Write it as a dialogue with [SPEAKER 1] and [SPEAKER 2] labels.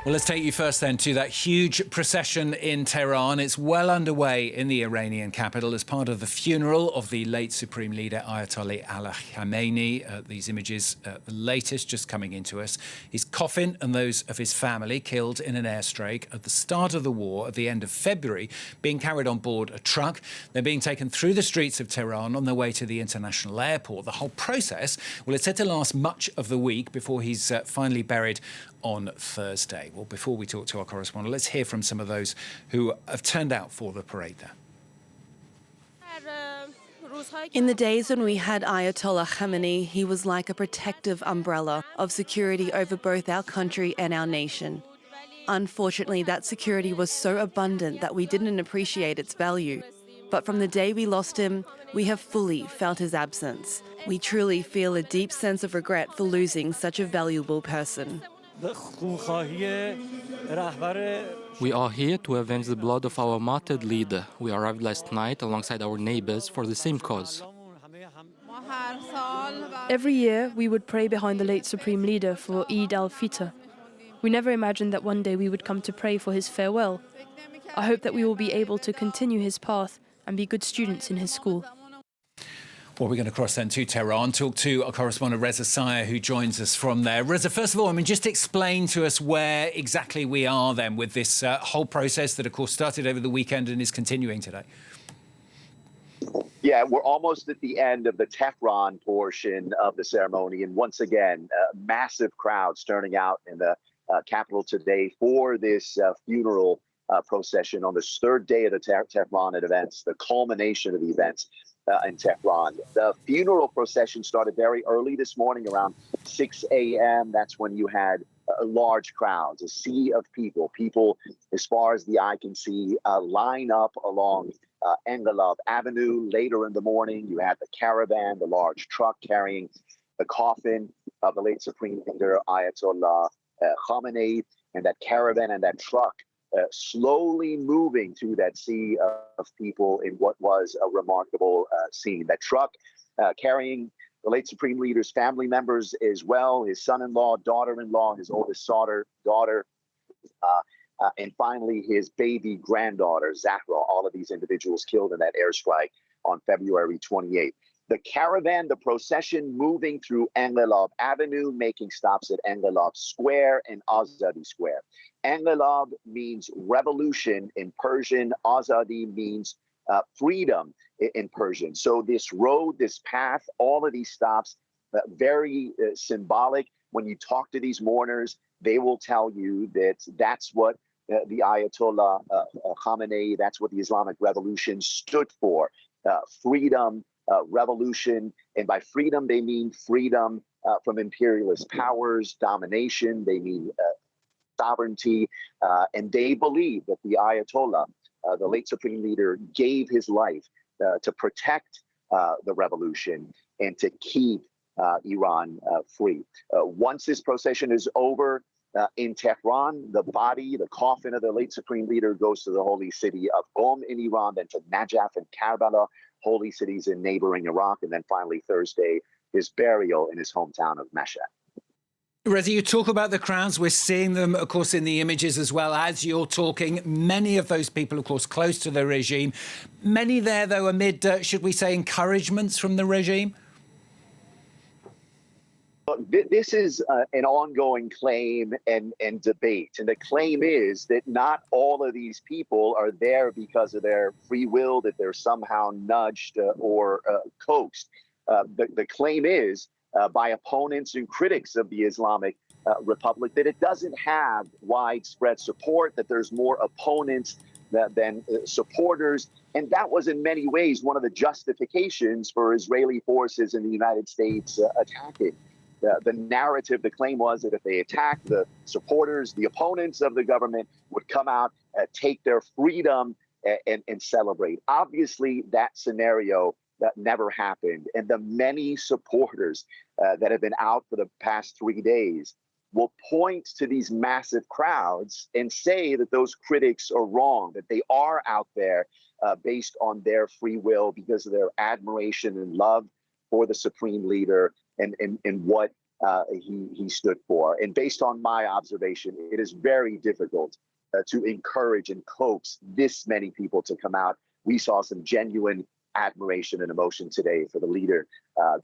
[SPEAKER 1] Well, let's take you first then to that huge procession in Tehran. It's well underway in the Iranian capital as part of the funeral of the late Supreme Leader Ayatollah Ali Khamenei. These images, the latest, just coming into us. His coffin and those of his family killed in an airstrike at the start of the war at the end of February, being carried on board a truck. They're being taken through the streets of Tehran on their way to the international airport. The whole process, well, it's set to last much of the week before he's finally buried on Thursday. Well, before we talk to our correspondent, let's hear from some of those who have turned out for the parade there.
[SPEAKER 2] In the days when we had Ayatollah Khamenei, he was like a protective umbrella of security over both our country and our nation. Unfortunately, that security was so abundant that we didn't appreciate its value. But from the day we lost him, we have fully felt his absence. We truly feel a deep sense of regret for losing such a valuable person.
[SPEAKER 3] We are here to avenge the blood of our martyred leader. We arrived last night alongside our neighbors for the same cause.
[SPEAKER 4] Every year, we would pray behind the late Supreme Leader for Eid al-Fitr. We never imagined that one day we would come to pray for his farewell. I hope that we will be able to continue his path and be good students in his school.
[SPEAKER 1] Well, we're going to cross then to Tehran, talk to our correspondent Reza Sayah, who joins us from there. Reza, first of all, just explain to us where exactly we are then with this whole process that, of course, started over the weekend and is continuing today.
[SPEAKER 5] Yeah, we're almost at the end of the Tehran portion of the ceremony. And once again, massive crowds turning out in the capital today for this funeral procession on this third day of the Tehran events, the culmination of the events in Tehran. The funeral procession started very early this morning, around 6 a.m. That's when you had large crowds, a sea of people as far as the eye can see, line up along Engelov Avenue. Later in the morning, you had the caravan, the large truck carrying the coffin of the late Supreme Leader Ayatollah Khamenei, and that caravan and that truck slowly moving through that sea of people in what was a remarkable scene. That truck carrying the late Supreme Leader's family members as well, his son-in-law, daughter-in-law, his oldest daughter, and finally his baby granddaughter, Zahra. All of these individuals killed in that airstrike on February 28th. The caravan, the procession moving through Engelov Avenue, making stops at Engelov Square and Azadi Square. Engelov means revolution in Persian. Azadi means freedom in Persian. So this road, this path, all of these stops, very symbolic. When you talk to these mourners, they will tell you that that's what the Ayatollah Khamenei, that's what the Islamic Revolution stood for. Freedom, revolution, and by freedom they mean freedom from imperialist powers, domination. They mean sovereignty, and they believe that the Ayatollah, the late Supreme Leader, gave his life to protect the revolution and to keep Iran free. Once this procession is over in Tehran, the body, the coffin of the late Supreme Leader goes to the holy city of Qom in Iran, then to Najaf and Karbala, holy cities in neighboring Iraq, and then finally Thursday, his burial in his hometown of Mashhad.
[SPEAKER 1] Reza, you talk about the crowds. We're seeing them, of course, in the images as well as you're talking. Many of those people, of course, close to the regime. Many there, though, amid, should we say, encouragements from the regime?
[SPEAKER 5] This is an ongoing claim and debate. And the claim is that not all of these people are there because of their free will, that they're somehow nudged or coaxed. The claim is by opponents and critics of the Islamic Republic that it doesn't have widespread support, that there's more opponents than supporters. And that was in many ways one of the justifications for Israeli forces in the United States attacking. The narrative, the claim was that if they attacked the supporters, the opponents of the government would come out, take their freedom and celebrate. Obviously, that scenario that never happened. And the many supporters that have been out for the past 3 days will point to these massive crowds and say that those critics are wrong, that they are out there based on their free will because of their admiration and love for the Supreme Leader and what he stood for. And based on my observation, it is very difficult to encourage and coax this many people to come out. We saw some genuine admiration and emotion today for the leader